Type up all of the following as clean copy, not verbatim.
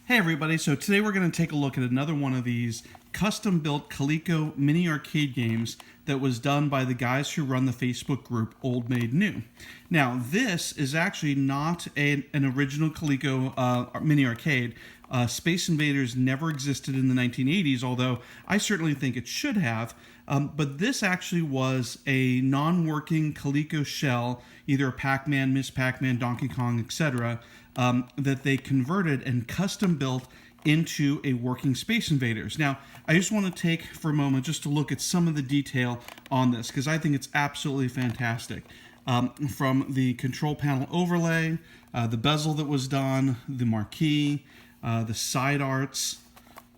Hey everybody, so today we're going to take a look at another one of these custom-built Coleco mini arcade games that was done by the guys who run the Facebook group Old Made New. Now, this is actually not an original Coleco mini arcade. Space Invaders never existed in the 1980s, although I certainly think it should have. But this actually was a non-working Coleco shell, either a Pac-Man, Miss Pac-Man, Donkey Kong, etc., that they converted and custom built into a working Space Invaders. Now, I just want to take for a moment just to look at some of the detail on this, because I think it's absolutely fantastic. From the control panel overlay, the bezel that was done, the marquee, the side arts,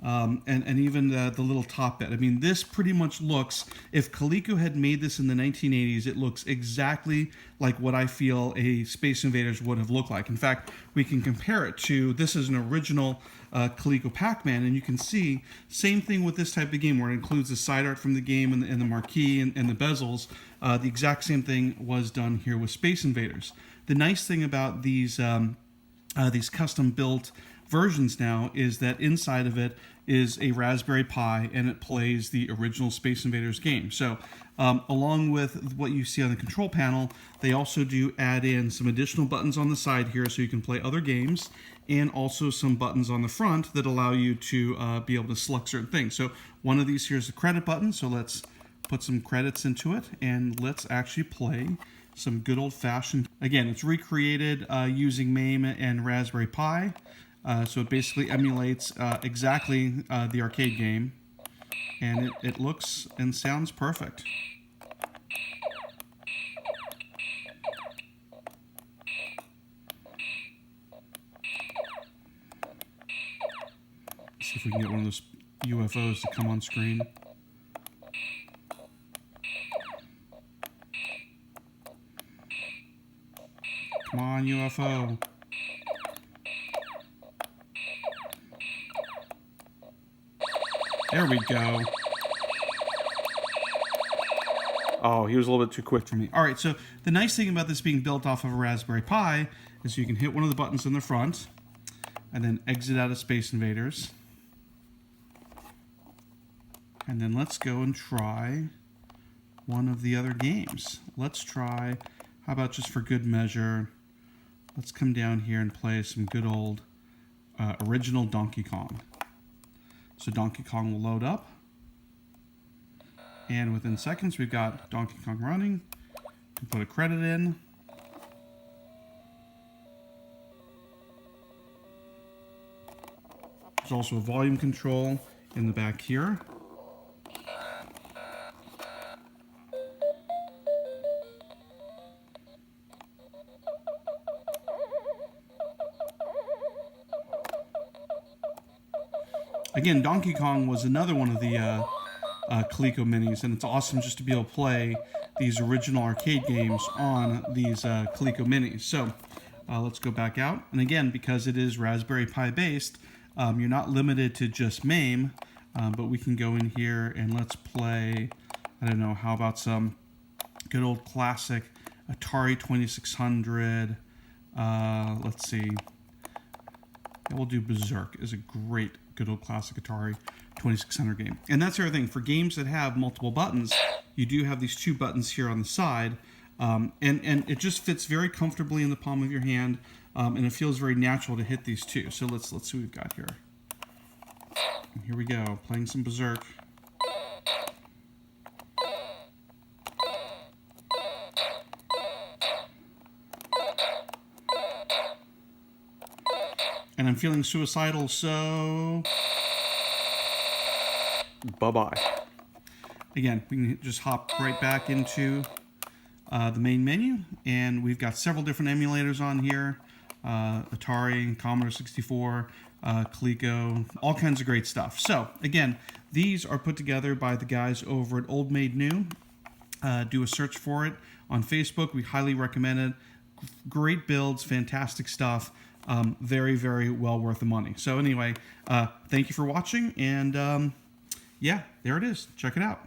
and even the little top bit. I mean, this pretty much looks, if Coleco had made this in the 1980s, it looks exactly like what I feel a Space Invaders would have looked like. In fact, we can compare it to, this is an original Coleco Pac-Man, and you can see, same thing with this type of game where it includes the side art from the game and the marquee and the bezels. The exact same thing was done here with Space Invaders. The nice thing about these custom-built versions now is that inside of it is a Raspberry Pi and it plays the original Space Invaders game. So along with what you see on the control panel, they also do add in some additional buttons on the side here so you can play other games, and also some buttons on the front that allow you to be able to select certain things. So one of these here is the credit button, so let's put some credits into it and let's actually play some good old-fashioned. Again, it's recreated using MAME and Raspberry Pi. So it basically emulates exactly the arcade game, and it looks and sounds perfect. Let's see if we can get one of those UFOs to come on screen. Come on, UFO. There we go. Oh, he was a little bit too quick for me. All right, so the nice thing about this being built off of a Raspberry Pi is you can hit one of the buttons in the front and then exit out of Space Invaders. And then let's go and try one of the other games. Let's try, how about just for good measure, let's come down here and play some good old original Donkey Kong. So Donkey Kong will load up, and within seconds we've got Donkey Kong running. You can put a credit in. There's also a volume control in the back here. Again, Donkey Kong was another one of the Coleco minis, and it's awesome just to be able to play these original arcade games on these Coleco minis. So let's go back out. And again, because it is Raspberry Pi based, you're not limited to just MAME, but we can go in here and let's play, I don't know, how about some good old classic Atari 2600. Let's see. We'll do Berserk. Is a great, good old classic Atari 2600 game. And that's the other thing. For games that have multiple buttons, you do have these two buttons here on the side. And it just fits very comfortably in the palm of your hand. And it feels very natural to hit these two. So let's see what we've got here. And here we go. Playing some Berserk. And I'm feeling suicidal, so bye-bye. Again, we can just hop right back into the main menu, and we've got several different emulators on here. Atari, Commodore 64, Coleco, all kinds of great stuff. So, again, these are put together by the guys over at Old Made New. Do a search for it on Facebook. We highly recommend it. Great builds, fantastic stuff. Very, very well worth the money. So anyway, thank you for watching, and yeah, there it is. Check it out.